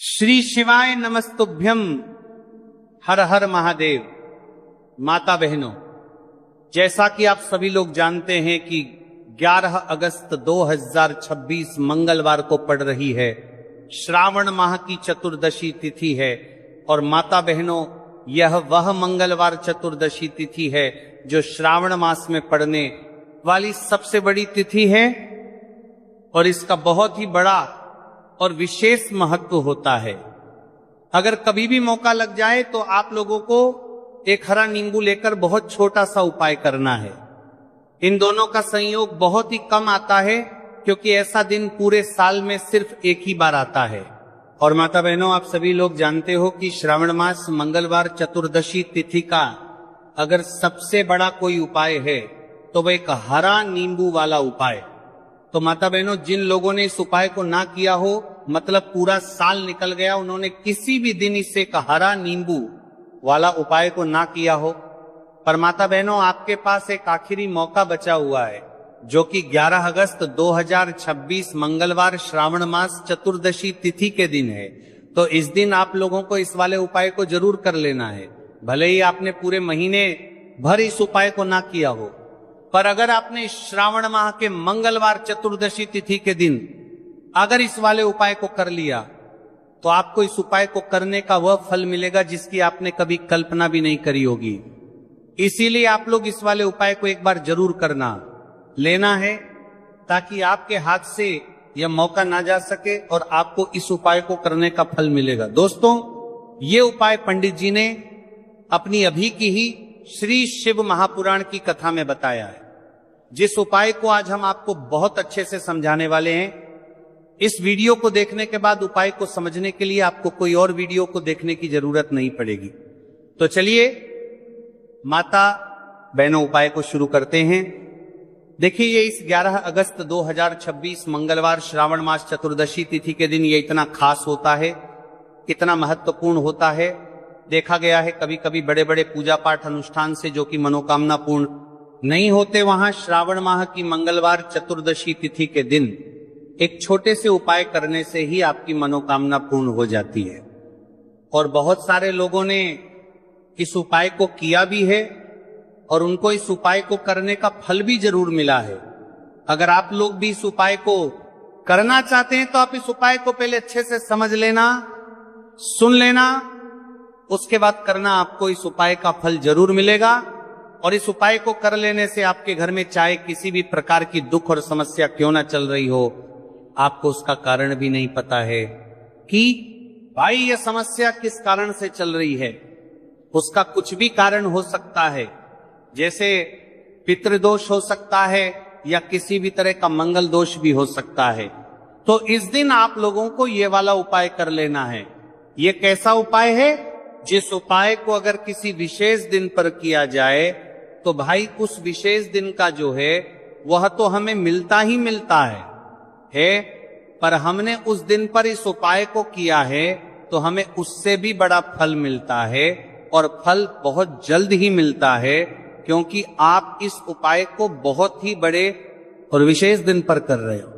श्री शिवाय नमस्तुभ्यम। हर हर महादेव। माता बहनों, जैसा कि आप सभी लोग जानते हैं कि 11 अगस्त 2026 मंगलवार को पड़ रही है, श्रावण माह की चतुर्दशी तिथि है। और माता बहनों, यह वह मंगलवार चतुर्दशी तिथि है जो श्रावण मास में पड़ने वाली सबसे बड़ी तिथि है और इसका बहुत ही बड़ा और विशेष महत्व होता है। अगर कभी भी मौका लग जाए तो आप लोगों को एक हरा नींबू लेकर बहुत छोटा सा उपाय करना है। इन दोनों का संयोग बहुत ही कम आता है क्योंकि ऐसा दिन पूरे साल में सिर्फ एक ही बार आता है। और माता बहनों, आप सभी लोग जानते हो कि श्रावण मास मंगलवार चतुर्दशी तिथि का अगर सबसे बड़ा कोई उपाय है तो वह एक हरा नींबू वाला उपाय। तो माता बहनों, जिन लोगों ने इस उपाय को ना किया हो, मतलब पूरा साल निकल गया, उन्होंने किसी भी दिन इससे एक हरा नींबू वाला उपाय को ना किया हो, पर माता बहनों आपके पास एक आखिरी मौका बचा हुआ है जो कि 11 अगस्त 2026 मंगलवार श्रावण मास चतुर्दशी तिथि के दिन है। तो इस दिन आप लोगों को इस वाले उपाय को जरूर कर लेना है। भले ही आपने पूरे महीने भर इस उपाय को ना किया हो, पर अगर आपने श्रावण माह के मंगलवार चतुर्दशी तिथि के दिन अगर इस वाले उपाय को कर लिया तो आपको इस उपाय को करने का वह फल मिलेगा जिसकी आपने कभी कल्पना भी नहीं करी होगी। इसीलिए आप लोग इस वाले उपाय को एक बार जरूर करना लेना है ताकि आपके हाथ से यह मौका ना जा सके और आपको इस उपाय को करने का फल मिलेगा। दोस्तों, ये उपाय पंडित जी ने अपनी अभी की ही श्री शिव महापुराण की कथा में बताया है, जिस उपाय को आज हम आपको बहुत अच्छे से समझाने वाले हैं। इस वीडियो को देखने के बाद उपाय को समझने के लिए आपको कोई और वीडियो को देखने की जरूरत नहीं पड़ेगी। तो चलिए माता बहनों, उपाय को शुरू करते हैं। देखिए, ये इस 11 अगस्त 2026 मंगलवार श्रावण मास चतुर्दशी तिथि के दिन ये इतना खास होता है, इतना महत्वपूर्ण होता है। देखा गया है कभी कभी बड़े बड़े पूजा पाठ अनुष्ठान से जो कि मनोकामना पूर्ण नहीं होते, वहां श्रावण माह की मंगलवार चतुर्दशी तिथि के दिन एक छोटे से उपाय करने से ही आपकी मनोकामना पूर्ण हो जाती है। और बहुत सारे लोगों ने इस उपाय को किया भी है और उनको इस उपाय को करने का फल भी जरूर मिला है। अगर आप लोग भी इस उपाय को करना चाहते हैं तो आप इस उपाय को पहले अच्छे से समझ लेना, सुन लेना, उसके बाद करना। आपको इस उपाय का फल जरूर मिलेगा। और इस उपाय को कर लेने से आपके घर में चाहे किसी भी प्रकार की दुख और समस्या क्यों ना चल रही हो, आपको उसका कारण भी नहीं पता है कि भाई ये समस्या किस कारण से चल रही है। उसका कुछ भी कारण हो सकता है, जैसे पितृदोष हो सकता है या किसी भी तरह का मंगल दोष भी हो सकता है। तो इस दिन आप लोगों को ये वाला उपाय कर लेना है। ये कैसा उपाय है? जिस उपाय को अगर किसी विशेष दिन पर किया जाए तो भाई उस विशेष दिन का जो है वह तो हमें मिलता ही मिलता है, पर हमने उस दिन पर इस उपाय को किया है तो हमें उससे भी बड़ा फल मिलता है और फल बहुत जल्द ही मिलता है, क्योंकि आप इस उपाय को बहुत ही बड़े और विशेष दिन पर कर रहे हो।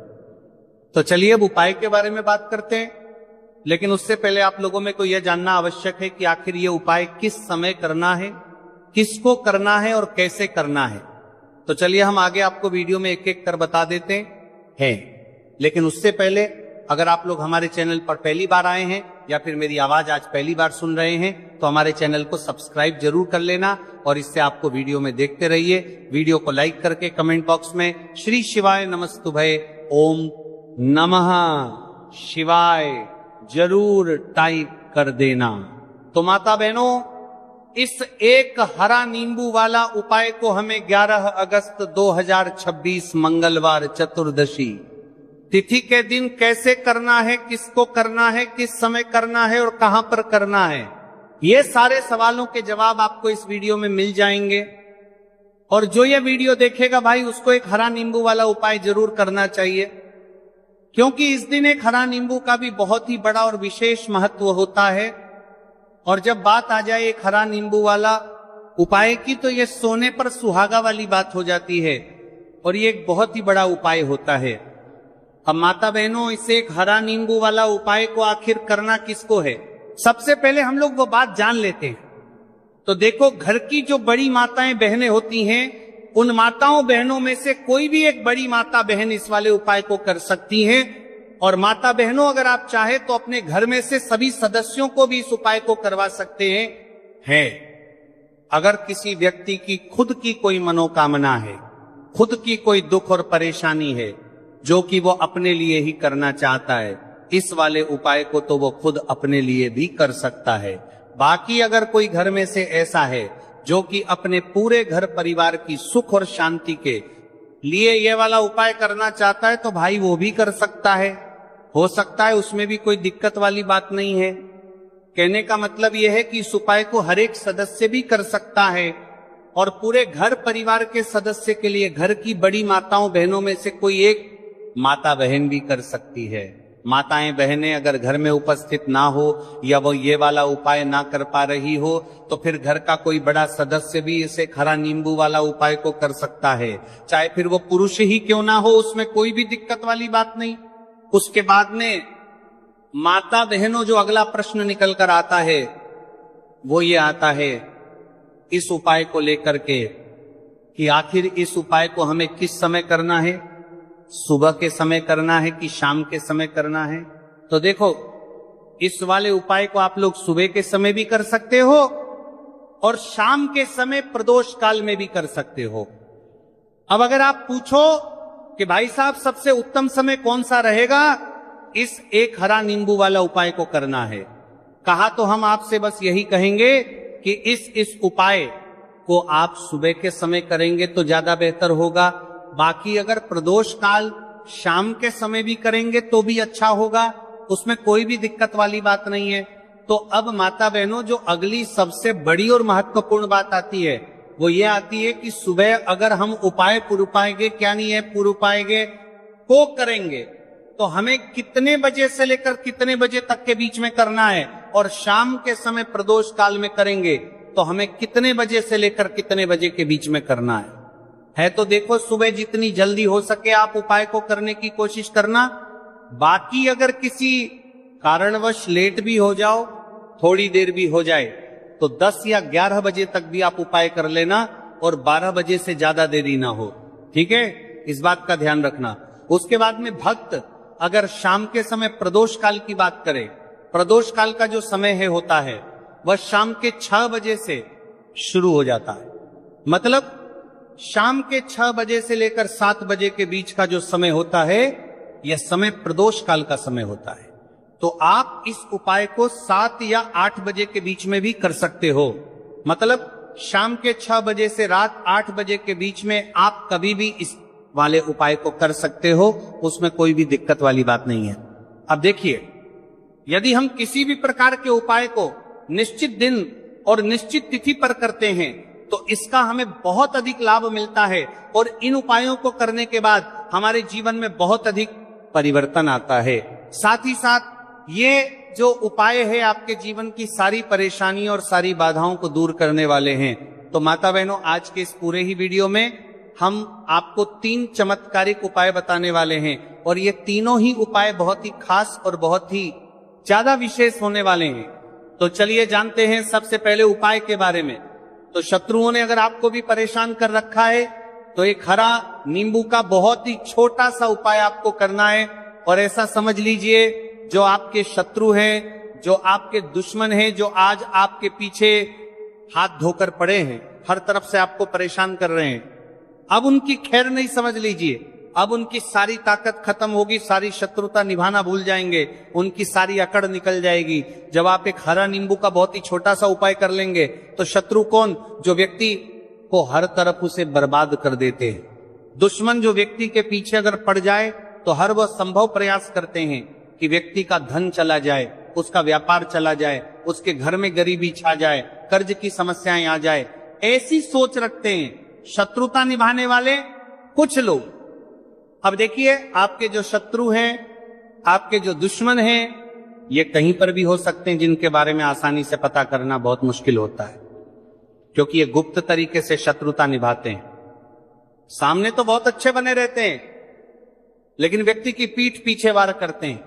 तो चलिए अब उपाय के बारे में बात करते हैं, लेकिन उससे पहले आप लोगों में को यह जानना आवश्यक है कि आखिर ये उपाय किस समय करना है, किसको करना है और कैसे करना है। तो चलिए हम आगे आपको वीडियो में एक एक कर बता देते हैं। लेकिन उससे पहले अगर आप लोग हमारे चैनल पर पहली बार आए हैं या फिर मेरी आवाज आज पहली बार सुन रहे हैं तो हमारे चैनल को सब्सक्राइब जरूर कर लेना और इससे आपको वीडियो में देखते रहिए। वीडियो को लाइक करके कमेंट बॉक्स में श्री शिवाय नमस्तुभ्ये ओम नमः शिवाय जरूर टाइप कर देना। तो माता बहनों, इस एक हरा नींबू वाला उपाय को हमें 11 अगस्त 2026 मंगलवार चतुर्दशी तिथि के दिन कैसे करना है, किसको करना है, किस समय करना है और कहां पर करना है, ये सारे सवालों के जवाब आपको इस वीडियो में मिल जाएंगे। और जो ये वीडियो देखेगा भाई, उसको एक हरा नींबू वाला उपाय जरूर करना चाहिए, क्योंकि इस दिन एक हरा नींबू का भी बहुत ही बड़ा और विशेष महत्व होता है। और जब बात आ जाए एक हरा नींबू वाला उपाय की तो ये सोने पर सुहागा वाली बात हो जाती है और ये एक बहुत ही बड़ा उपाय होता है। अब माता बहनों, इसे एक हरा नींबू वाला उपाय को आखिर करना किसको है? सबसे पहले हम लोग वो बात जान लेते हैं। तो देखो, घर की जो बड़ी माताएं बहनें होती हैं, उन माताओं बहनों में से कोई भी एक बड़ी माता बहन इस वाले उपाय को कर सकती है। और माता बहनों, अगर आप चाहे तो अपने घर में से सभी सदस्यों को भी इस उपाय को करवा सकते हैं। अगर किसी व्यक्ति की खुद की कोई मनोकामना है, खुद की कोई दुख और परेशानी है जो कि वो अपने लिए ही करना चाहता है, इस वाले उपाय को तो वो खुद अपने लिए भी कर सकता है। बाकी अगर कोई घर में से ऐसा है जो कि अपने पूरे घर परिवार की सुख और शांति के लिए ये वाला उपाय करना चाहता है, तो भाई वो भी कर सकता है। हो सकता है, उसमें भी कोई दिक्कत वाली बात नहीं है। कहने का मतलब यह है कि इस उपाय को हर एक सदस्य भी कर सकता है और पूरे घर परिवार के सदस्य के लिए घर की बड़ी माताओं बहनों में से कोई एक माता बहन भी कर सकती है। माताएं बहनें अगर घर में उपस्थित ना हो या वो ये वाला उपाय ना कर पा रही हो, तो फिर घर का कोई बड़ा सदस्य भी इसे हरा नींबू वाला उपाय को कर सकता है, चाहे फिर वो पुरुष ही क्यों ना हो, उसमें कोई भी दिक्कत वाली बात नहीं। उसके बाद में माता बहनों, जो अगला प्रश्न निकल कर आता है वो ये आता है इस उपाय को लेकर के कि आखिर इस उपाय को हमें किस समय करना है, सुबह के समय करना है कि शाम के समय करना है? तो देखो, इस वाले उपाय को आप लोग सुबह के समय भी कर सकते हो और शाम के समय प्रदोष काल में भी कर सकते हो। अब अगर आप पूछो कि भाई साहब सबसे उत्तम समय कौन सा रहेगा इस एक हरा नींबू वाला उपाय को करना है, कहा तो हम आपसे बस यही कहेंगे कि इस उपाय को आप सुबह के समय करेंगे तो ज्यादा बेहतर होगा। बाकी अगर प्रदोष काल शाम के समय भी करेंगे तो भी अच्छा होगा, उसमें कोई भी दिक्कत वाली बात नहीं है। तो अब माता बहनों, जो अगली सबसे बड़ी और महत्वपूर्ण बात आती है वो ये आती है कि सुबह अगर हम उपाय पुरुपाएंगे, क्या नहीं है, पुरुपाएंगे को करेंगे तो हमें कितने बजे से लेकर कितने बजे तक के बीच में करना है, और शाम के समय प्रदोष काल में करेंगे तो हमें कितने बजे से लेकर कितने बजे के बीच में करना है। तो देखो, सुबह जितनी जल्दी हो सके आप उपाय को करने की कोशिश करना। बाकी अगर किसी कारणवश लेट भी हो जाओ, थोड़ी देर भी हो जाए, तो 10 या 11 बजे तक भी आप उपाय कर लेना और 12 बजे से ज्यादा देरी ना हो। ठीक है, इस बात का ध्यान रखना। उसके बाद में भक्त अगर शाम के समय प्रदोष काल की बात करें, प्रदोष काल का जो समय होता है वह शाम के 6 बजे से शुरू हो जाता है। मतलब शाम के 6 बजे से लेकर 7 बजे के बीच का जो समय होता है, यह समय प्रदोष काल का समय होता है। तो आप इस उपाय को 7 या 8 बजे के बीच में भी कर सकते हो। मतलब शाम के 6 बजे से रात 8 बजे के बीच में आप कभी भी इस वाले उपाय को कर सकते हो, उसमें कोई भी दिक्कत वाली बात नहीं है। अब देखिए, यदि हम किसी भी प्रकार के उपाय को निश्चित दिन और निश्चित तिथि पर करते हैं तो इसका हमें बहुत अधिक लाभ मिलता है और इन उपायों को करने के बाद हमारे जीवन में बहुत अधिक परिवर्तन आता है। साथ ही साथ ये जो उपाय है आपके जीवन की सारी परेशानी और सारी बाधाओं को दूर करने वाले हैं। तो माता बहनों, आज के इस पूरे ही वीडियो में हम आपको 3 चमत्कारिक उपाय बताने वाले हैं और ये तीनों ही उपाय बहुत ही खास और बहुत ही ज्यादा विशेष होने वाले हैं। तो चलिए जानते हैं सबसे पहले उपाय के बारे में। तो शत्रुओं ने अगर आपको भी परेशान कर रखा है तो एक हरा नींबू का बहुत ही छोटा सा उपाय आपको करना है। और ऐसा समझ लीजिए, जो आपके शत्रु हैं, जो आपके दुश्मन हैं, जो आज आपके पीछे हाथ धोकर पड़े हैं, हर तरफ से आपको परेशान कर रहे हैं, अब उनकी खैर नहीं समझ लीजिए। अब उनकी सारी ताकत खत्म होगी, सारी शत्रुता निभाना भूल जाएंगे, उनकी सारी अकड़ निकल जाएगी। जब आप एक हरा नींबू का बहुत ही छोटा सा उपाय कर लेंगे तो शत्रु कौन? जो व्यक्ति को हर तरफ उसे बर्बाद कर देते हैं। दुश्मन जो व्यक्ति के पीछे अगर पड़ जाए तो हर वह संभव प्रयास करते हैं कि व्यक्ति का धन चला जाए, उसका व्यापार चला जाए, उसके घर में गरीबी छा जाए, कर्ज की समस्याएं आ जाए, ऐसी सोच रखते हैं शत्रुता निभाने वाले कुछ लोग। अब देखिए, आपके जो शत्रु हैं, आपके जो दुश्मन हैं, ये कहीं पर भी हो सकते हैं, जिनके बारे में आसानी से पता करना बहुत मुश्किल होता है, क्योंकि ये गुप्त तरीके से शत्रुता निभाते हैं। सामने तो बहुत अच्छे बने रहते हैं, लेकिन व्यक्ति की पीठ पीछे वार करते हैं।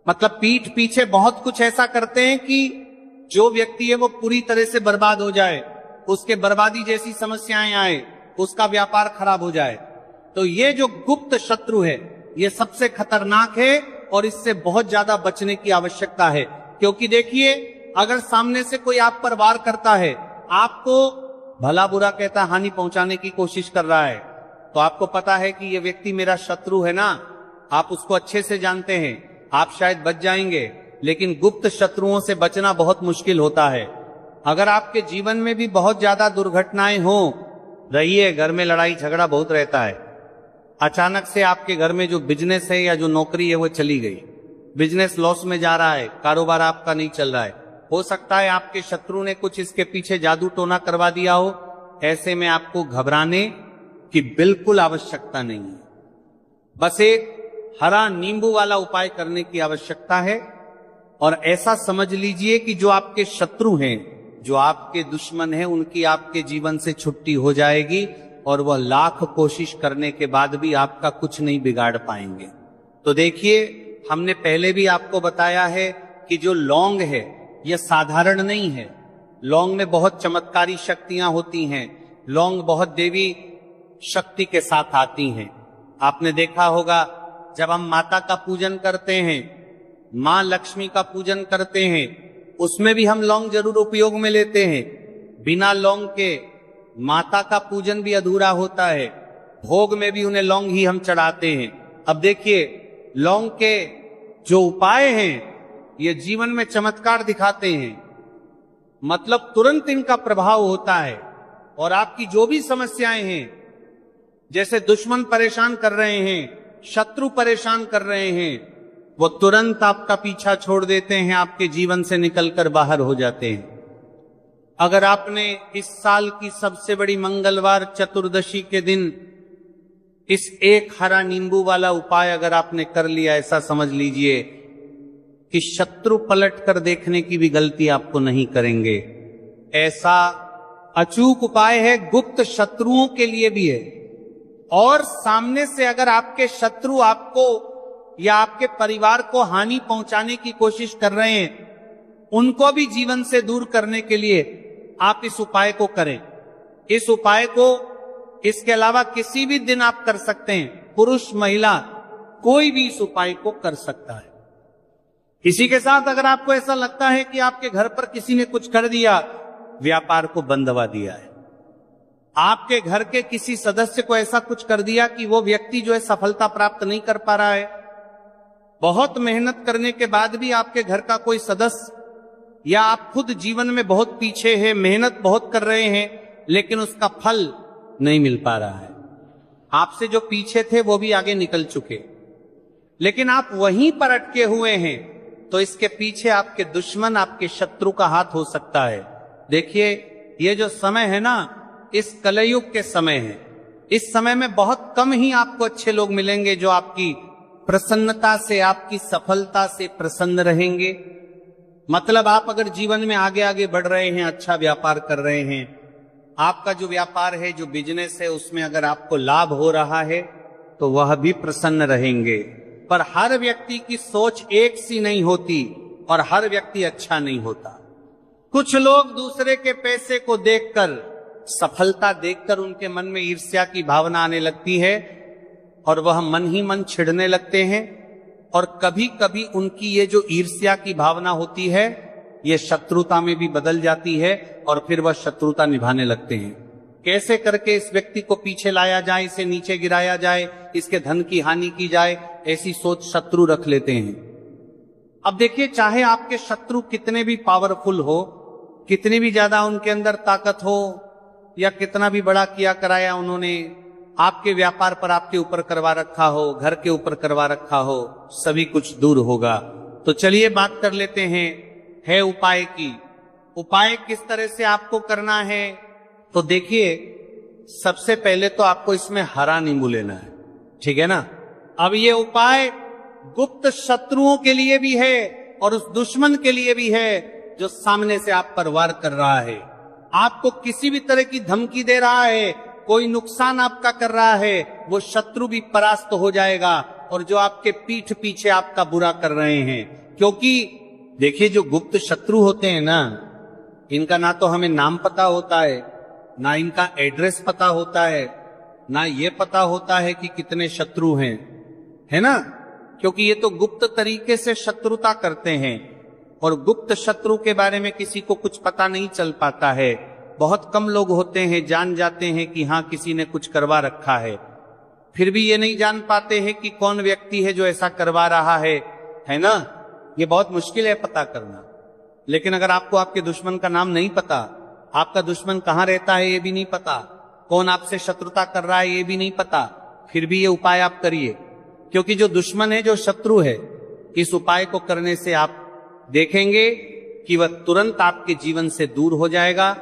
मतलब पीठ पीछे बहुत कुछ ऐसा करते हैं कि जो व्यक्ति है वो पूरी तरह से बर्बाद हो जाए, उसके बर्बादी जैसी समस्याएं आए, उसका व्यापार खराब हो जाए। तो ये जो गुप्त शत्रु है ये सबसे खतरनाक है और इससे बहुत ज्यादा बचने की आवश्यकता है। क्योंकि देखिए, अगर सामने से कोई आप पर वार करता है, आपको भला बुरा कहता, हानि पहुंचाने की कोशिश कर रहा है, तो आपको पता है कि ये व्यक्ति मेरा शत्रु है ना, आप उसको अच्छे से जानते हैं, आप शायद बच जाएंगे। लेकिन गुप्त शत्रुओं से बचना बहुत मुश्किल होता है। अगर आपके जीवन में भी बहुत ज्यादा दुर्घटनाएं हो रही है, घर में लड़ाई झगड़ा बहुत रहता है, अचानक से आपके घर में जो बिजनेस है या जो नौकरी है वो चली गई, बिजनेस लॉस में जा रहा है, कारोबार आपका नहीं चल रहा है, हो सकता है आपके शत्रु ने कुछ इसके पीछे जादू टोना करवा दिया हो। ऐसे में आपको घबराने की बिल्कुल आवश्यकता नहीं है। बस एक हरा नींबू वाला उपाय करने की आवश्यकता है। और ऐसा समझ लीजिए कि जो आपके शत्रु हैं, जो आपके दुश्मन हैं, उनकी आपके जीवन से छुट्टी हो जाएगी और वह लाख कोशिश करने के बाद भी आपका कुछ नहीं बिगाड़ पाएंगे। तो देखिए, हमने पहले भी आपको बताया है कि जो लौंग है यह साधारण नहीं है। लौंग में बहुत चमत्कारी शक्तियां होती हैं। लौंग बहुत देवी शक्ति के साथ आती हैं। आपने देखा होगा, जब हम माता का पूजन करते हैं, मां लक्ष्मी का पूजन करते हैं, उसमें भी हम लौंग जरूर उपयोग में लेते हैं। बिना लौंग के माता का पूजन भी अधूरा होता है। भोग में भी उन्हें लौंग ही हम चढ़ाते हैं। अब देखिए, लौंग के जो उपाय हैं ये जीवन में चमत्कार दिखाते हैं। मतलब तुरंत इनका प्रभाव होता है और आपकी जो भी समस्याएं हैं, जैसे दुश्मन परेशान कर रहे हैं, शत्रु परेशान कर रहे हैं, वो तुरंत आपका पीछा छोड़ देते हैं, आपके जीवन से निकलकर बाहर हो जाते हैं। अगर आपने इस साल की सबसे बड़ी मंगलवार चतुर्दशी के दिन इस एक हरा नींबू वाला उपाय अगर आपने कर लिया, ऐसा समझ लीजिए कि शत्रु पलट कर देखने की भी गलती आपको नहीं करेंगे। ऐसा अचूक उपाय है, गुप्त शत्रुओं के लिए भी है। और सामने से अगर आपके शत्रु आपको या आपके परिवार को हानि पहुंचाने की कोशिश कर रहे हैं, उनको भी जीवन से दूर करने के लिए आप इस उपाय को करें। इस उपाय को इसके अलावा किसी भी दिन आप कर सकते हैं। पुरुष महिला कोई भी इस उपाय को कर सकता है। इसी के साथ अगर आपको ऐसा लगता है कि आपके घर पर किसी ने कुछ कर दिया, व्यापार को बंद दबा दिया है, आपके घर के किसी सदस्य को ऐसा कुछ कर दिया कि वो व्यक्ति जो है सफलता प्राप्त नहीं कर पा रहा है, बहुत मेहनत करने के बाद भी आपके घर का कोई सदस्य या आप खुद जीवन में बहुत पीछे हैं, मेहनत बहुत कर रहे हैं, लेकिन उसका फल नहीं मिल पा रहा है। आपसे जो पीछे थे वो भी आगे निकल चुके, लेकिन आप वहीं पर अटके हुए हैं, तो इसके पीछे आपके दुश्मन, आपके शत्रु का हाथ हो सकता है। देखिए, ये जो समय है ना, इस कलयुग के समय है। इस समय में बहुत कम ही आपको अच्छे लोग मिलेंगे जो आपकी प्रसन्नता से, आपकी सफलता से प्रसन्न रहेंगे। मतलब आप अगर जीवन में आगे आगे बढ़ रहे हैं, अच्छा व्यापार कर रहे हैं, आपका जो व्यापार है, जो बिजनेस है, उसमें अगर आपको लाभ हो रहा है तो वह भी प्रसन्न रहेंगे। पर हर व्यक्ति की सोच एक सी नहीं होती और हर व्यक्ति अच्छा नहीं होता। कुछ लोग दूसरे के पैसे को देखकर, सफलता देखकर उनके मन में ईर्ष्या की भावना आने लगती है और वह मन ही मन छिड़ने लगते हैं। और कभी कभी उनकी ये जो ईर्ष्या की भावना होती है, ये शत्रुता में भी बदल जाती है और फिर वह शत्रुता निभाने लगते हैं। कैसे करके इस व्यक्ति को पीछे लाया जाए, इसे नीचे गिराया जाए, इसके धन की हानि की जाए, ऐसी सोच शत्रु रख लेते हैं। अब देखिए, चाहे आपके शत्रु कितने भी पावरफुल हो, कितनी भी ज्यादा उनके अंदर ताकत हो, या कितना भी बड़ा किया कराया उन्होंने, आपके व्यापार पर आपके ऊपर करवा रखा हो, घर के ऊपर करवा रखा हो, सभी कुछ दूर होगा। तो चलिए बात कर लेते हैं है उपाय की। उपाय किस तरह से आपको करना है? तो देखिए, सबसे पहले तो आपको इसमें हरा नींबू लेना है, ठीक है ना। अब ये उपाय गुप्त शत्रुओं के लिए भी है और उस दुश्मन के लिए भी है जो सामने से आप पर वार कर रहा है, आपको किसी भी तरह की धमकी दे रहा है, कोई नुकसान आपका कर रहा है, वो शत्रु भी परास्त हो जाएगा। और जो आपके पीठ पीछे आपका बुरा कर रहे हैं, क्योंकि देखिए जो गुप्त शत्रु होते हैं ना, इनका ना तो हमें नाम पता होता है, ना इनका एड्रेस पता होता है, ना ये पता होता है कि कितने शत्रु हैं, है ना। क्योंकि ये तो गुप्त तरीके से शत्रुता करते हैं, और गुप्त शत्रु के बारे में किसी को कुछ पता नहीं चल पाता है। बहुत कम लोग होते हैं जान जाते हैं कि हाँ किसी ने कुछ करवा रखा है, फिर भी ये नहीं जान पाते हैं कि कौन व्यक्ति है जो ऐसा करवा रहा है ना। ये बहुत मुश्किल है पता करना। लेकिन अगर आपको आपके दुश्मन का नाम नहीं पता, आपका दुश्मन कहाँ रहता है ये भी नहीं पता, कौन आपसे शत्रुता कर रहा है ये भी नहीं पता, फिर भी ये उपाय आप करिए। क्योंकि जो दुश्मन है, जो शत्रु है, इस उपाय को करने से आप देखेंगे कि वह तुरंत आपके जीवन से दूर हो जाएगा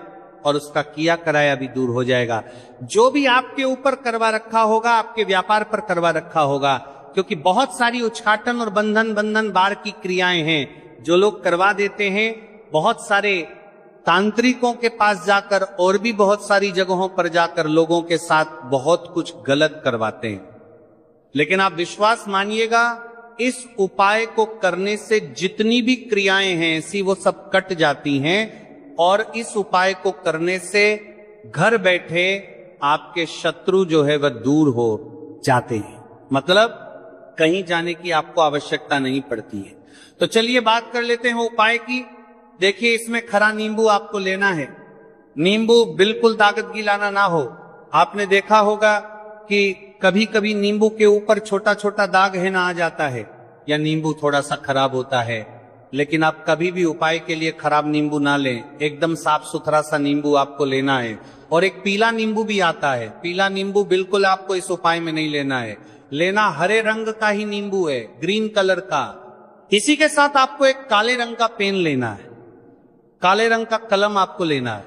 और उसका किया कराया भी दूर हो जाएगा। जो भी आपके ऊपर करवा रखा होगा, आपके व्यापार पर करवा रखा होगा, क्योंकि बहुत सारी उच्चाटन और बंधन बार की क्रियाएं हैं जो लोग करवा देते हैं। बहुत सारे तांत्रिकों के पास जाकर और भी बहुत सारी जगहों पर जाकर लोगों के साथ बहुत कुछ गलत करवाते हैं। लेकिन आप विश्वास मानिएगा, इस उपाय को करने से जितनी भी क्रियाएं हैं ऐसी वो सब कट जाती हैं, और इस उपाय को करने से घर बैठे आपके शत्रु जो है वह दूर हो जाते हैं। मतलब कहीं जाने की आपको आवश्यकता नहीं पड़ती है। तो चलिए बात कर लेते हैं उपाय की। देखिए इसमें खरा नींबू आपको लेना है। नींबू बिल्कुल ताकत गिलाना ना हो। आपने देखा होगा कि कभी कभी नींबू के ऊपर छोटा छोटा दाग है ना आ जाता है, या नींबू थोड़ा सा खराब होता है। लेकिन आप कभी भी उपाय के लिए खराब नींबू ना लें, एकदम साफ सुथरा सा नींबू आपको लेना है। और एक पीला नींबू भी आता है, पीला नींबू बिल्कुल आपको इस उपाय में नहीं लेना है, लेना हरे रंग का ही नींबू है, ग्रीन कलर का। इसी के साथ आपको एक काले रंग का पेन लेना है, काले रंग का कलम आपको लेना है।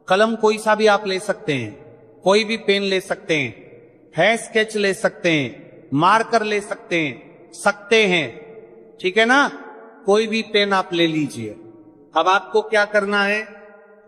कलम कोई सा भी आप ले सकते हैं, कोई भी पेन ले सकते हैं, है स्केच ले सकते हैं, मार्कर ले सकते हैं, ठीक है ना। कोई भी पेन आप ले लीजिए। अब आपको क्या करना है,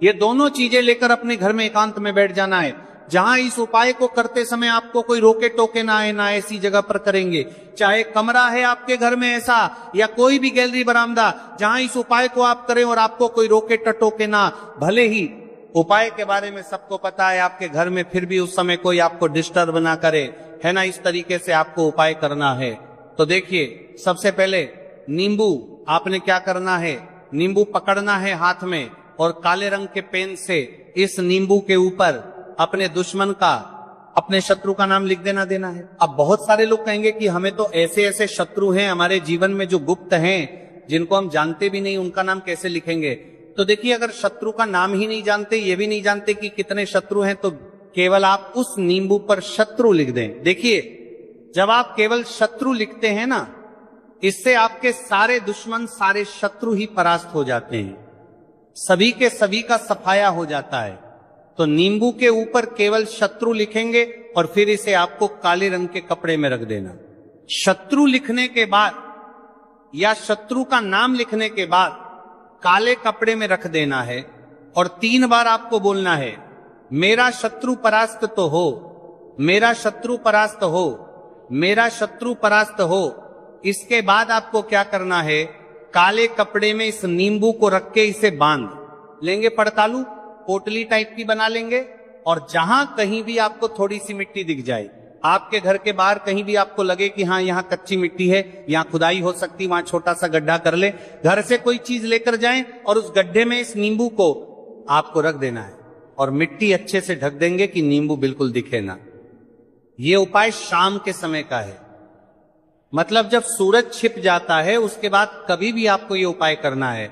ये दोनों चीजें लेकर अपने घर में एकांत में बैठ जाना है, जहां इस उपाय को करते समय आपको कोई रोके टोके ना आए, ना ऐसी जगह पर करेंगे। चाहे कमरा है आपके घर में ऐसा, या कोई भी गैलरी बरामदा, जहां इस उपाय को आप करें और आपको कोई रोके टटोके ना। भले ही उपाय के बारे में सबको पता है आपके घर में, फिर भी उस समय कोई आपको डिस्टर्ब ना करे, है ना। इस तरीके से आपको उपाय करना है। तो देखिए सबसे पहले नींबू आपने क्या करना है, नींबू पकड़ना है हाथ में, और काले रंग के पेन से इस नींबू के ऊपर अपने दुश्मन का, अपने शत्रु का नाम लिख देना देना है। अब बहुत सारे लोग कहेंगे कि हमें तो ऐसे ऐसे शत्रु हैं हमारे जीवन में जो गुप्त हैं, जिनको हम जानते भी नहीं, उनका नाम कैसे लिखेंगे। तो देखिए अगर शत्रु का नाम ही नहीं जानते, ये भी नहीं जानते कि कितने शत्रु हैं, तो केवल आप उस नींबू पर शत्रु लिख दें। देखिए जब आप केवल शत्रु लिखते हैं ना, इससे आपके सारे दुश्मन, सारे शत्रु ही परास्त हो जाते हैं, सभी के सभी का सफाया हो जाता है। तो नींबू के ऊपर केवल शत्रु लिखेंगे और फिर इसे आपको काले रंग के कपड़े में रख देना। शत्रु लिखने के बाद या शत्रु का नाम लिखने के बाद काले कपड़े में रख देना है, और 3 बार आपको बोलना है, मेरा शत्रु परास्त तो हो, मेरा शत्रु परास्त हो, मेरा शत्रु परास्त हो। इसके बाद आपको क्या करना है, काले कपड़े में इस नींबू को रख के इसे बांध लेंगे, पड़तालू पोटली टाइप की बना लेंगे, और जहां कहीं भी आपको थोड़ी सी मिट्टी दिख जाए, आपके घर के बाहर कहीं भी आपको लगे कि हाँ यहाँ कच्ची मिट्टी है, यहाँ खुदाई हो सकती, वहां छोटा सा गड्ढा कर ले, घर से कोई चीज लेकर जाएं और उस गड्ढे में इस नींबू को आपको रख देना है, और मिट्टी अच्छे से ढक देंगे कि नींबू बिल्कुल दिखे ना। ये उपाय शाम के समय का है, मतलब जब सूरज छिप जाता है उसके बाद कभी भी आपको ये उपाय करना है।